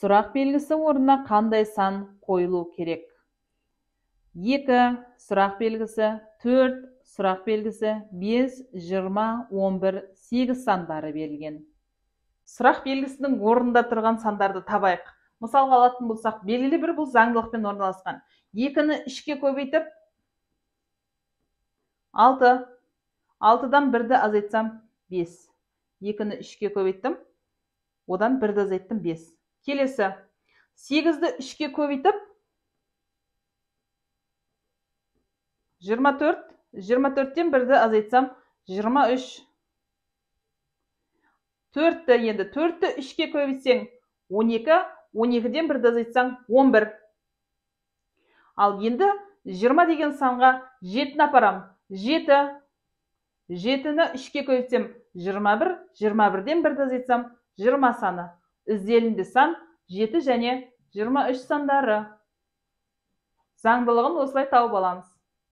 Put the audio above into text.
Сұрақ белгісі орнына қандай сан қойылу керек? 2 сұрақ белгісі, 4 сұрақ белгісі, 5, 20, 11, 8 сандары берілген. Сұрақ белгісінің орнында тұрған сандарды табайық. Мысалға алатын болсақ, белгілі бір бұл заңдылықпен орналасқан. 2-ні 3-ке көбейтіп 6. 6-дан 1-ді азайтсам 5. 2-ні 3-ке көбейттім, одан 1-ді азайттым 5. Келесі, 8-ді 3-ке көбейтіп 24. 24-тен 1-ді азайтсам 23. 4-ті енді 4-ті 3-ке көбейтсең 12. 12-ден 1-ді азайтсаң 11. Ал енді 20 деген санға 7-ні апарам. 7. 7-ні 3-ке көбейтсем 21. 21-ден 1-ді азайтсам 20 саны. Ізделінді сан 7 және 23 сандары. Заңдылығын осылай тауып аламыз.